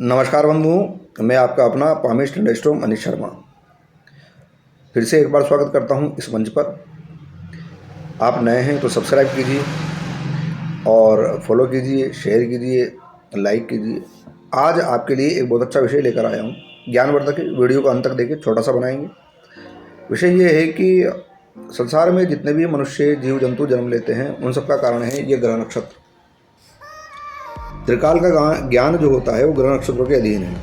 नमस्कार बंधुओं, मैं आपका अपना पामिस्ट इंडस्ट्रो मनीष शर्मा फिर से एक बार स्वागत करता हूं इस मंच पर। आप नए हैं तो सब्सक्राइब कीजिए और फॉलो कीजिए, शेयर कीजिए, लाइक कीजिए। आज आपके लिए एक बहुत अच्छा विषय लेकर आया हूं, ज्ञानवर्धक है। वीडियो को अंत तक देखिए, छोटा सा बनाएंगे। विषय ये है कि संसार में जितने भी मनुष्य जीव जंतु जन्म लेते हैं उन सबका कारण है ये ग्रह नक्षत्र। त्रिकाल का ज्ञान जो होता है वो ग्रह नक्षत्रों के अधीन है।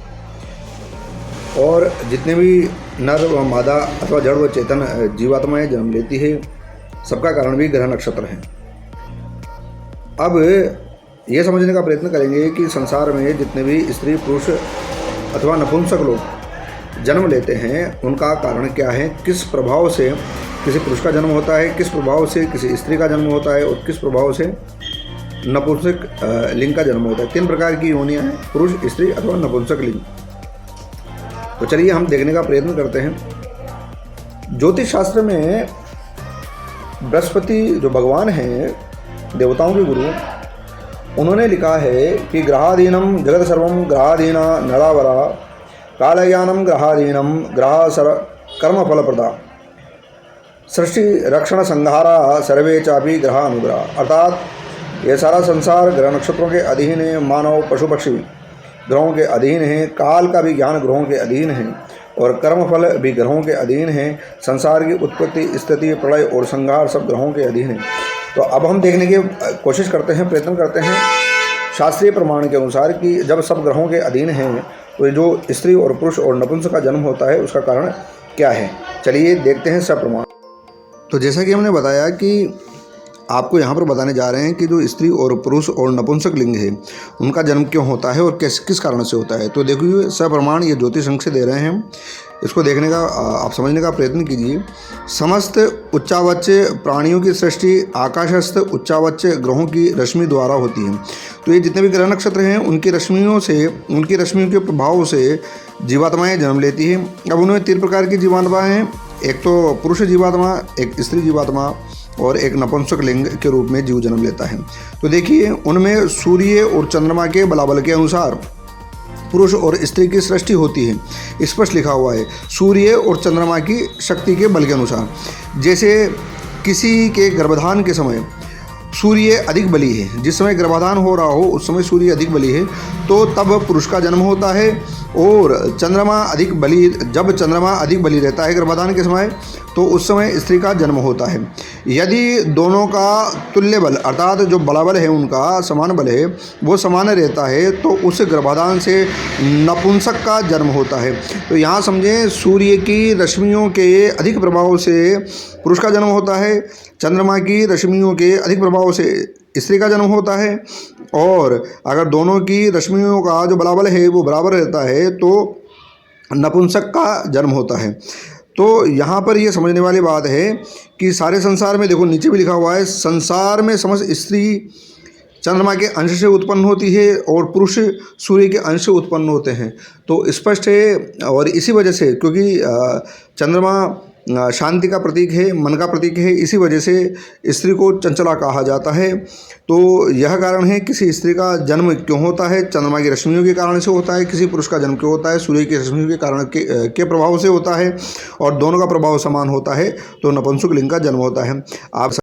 और जितने भी नर व मादा अथवा जड़ व चेतन जीवात्माएं जन्म लेती है सबका कारण भी ग्रह नक्षत्र हैं। अब ये समझने का प्रयत्न करेंगे कि संसार में जितने भी स्त्री पुरुष अथवा नपुंसक लोग जन्म लेते हैं उनका कारण क्या है, किस प्रभाव से किसी पुरुष का जन्म होता है, किस प्रभाव से किसी स्त्री का जन्म होता है और किस प्रभाव से नपुंसक लिंग का जन्म होता है। 3 प्रकार की योनियां हैं, पुरुष, स्त्री अथवा नपुंसक लिंग। तो चलिए हम देखने का प्रयत्न करते हैं। ज्योतिष शास्त्र में बृहस्पति जो भगवान हैं, देवताओं के गुरु, उन्होंने लिखा है कि ग्रहाधीनम जगत सर्वम ग्रहाधीना नरावरा कालयानम ग्रहाधीनम ग्रह सर कर्म फलप्रदा सृष्टि रक्षण संहारा सर्वे चापि ग्रह अनुग्रह। अर्थात ये सारा संसार ग्रह नक्षत्रों के अधीन है। मानव पशु पक्षी ग्रहों के अधीन है, काल का भी ज्ञान ग्रहों के अधीन है और कर्मफल भी ग्रहों के अधीन है। संसार की उत्पत्ति, स्थिति, प्रलय और संहार सब ग्रहों के अधीन है। तो अब हम देखने की कोशिश करते हैं, प्रयत्न करते हैं शास्त्रीय प्रमाण के अनुसार कि जब सब ग्रहों के अधीन हैं तो जो स्त्री और पुरुष और नपुंसक का जन्म होता है उसका कारण क्या है। चलिए देखते हैं सब प्रमाण। तो जैसा कि हमने बताया कि आपको यहाँ पर बताने जा रहे हैं कि जो स्त्री और पुरुष और नपुंसक लिंग है उनका जन्म क्यों होता है और किस कारण से होता है। तो देखिए सप्रमाण ये ज्योतिष अंक से दे रहे हैं, इसको देखने का आप समझने का प्रयत्न कीजिए। समस्त उच्चावच्य प्राणियों की सृष्टि आकाशस्थ उच्चावच्य ग्रहों की रश्मि द्वारा होती है। तो ये जितने भी ग्रह नक्षत्र हैं उनकी रश्मियों के प्रभाव से जीवात्माएँ जन्म लेती हैं। अब उनमें 3 प्रकार की जीवात्माएँ हैं, एक तो पुरुष जीवात्मा, एक स्त्री जीवात्मा और एक नपुंसक लिंग के रूप में जीव जन्म लेता है। तो देखिए उनमें सूर्य और चंद्रमा के बलाबल के अनुसार पुरुष और स्त्री की सृष्टि होती है। स्पष्ट लिखा हुआ है सूर्य और चंद्रमा की शक्ति के बल के अनुसार। जैसे किसी के गर्भाधान के समय सूर्य अधिक बली है, जिस समय गर्भाधान हो रहा हो उस समय सूर्य अधिक बली है तो तब पुरुष का जन्म होता है। और चंद्रमा अधिक बली, जब चंद्रमा अधिक बली रहता है गर्भाधान के समय तो उस समय स्त्री का जन्म होता है। यदि दोनों का तुल्य बल अर्थात जो बलाबल है उनका समान बल है वो समान रहता है तो उस गर्भाधान से नपुंसक का जन्म होता है। तो यहाँ समझें, सूर्य की रश्मियों के अधिक प्रभाव से पुरुष का जन्म होता है, चंद्रमा की रश्मियों के अधिक प्रभाव से स्त्री का जन्म होता है। और अगर दोनों की रश्मियों का जो बलाबल है वो बराबर रहता है तो नपुंसक का जन्म होता है। तो यहाँ पर ये समझने वाली बात है कि सारे संसार में, देखो नीचे भी लिखा हुआ है, संसार में समस्त स्त्री चंद्रमा के अंश से उत्पन्न होती है और पुरुष सूर्य के अंश से उत्पन्न होते हैं। तो स्पष्ट है। और इसी वजह से, क्योंकि चंद्रमा शांति का प्रतीक है, मन का प्रतीक है, इसी वजह से स्त्री को चंचला कहा जाता है। तो यह कारण है किसी स्त्री का जन्म क्यों होता है, चंद्रमा की रश्मियों के कारण से होता है। किसी पुरुष का जन्म क्यों होता है, सूर्य की रश्मियों के कारण के प्रभाव से होता है। और दोनों का प्रभाव समान होता है तो नपुंसक लिंग का जन्म होता है। आप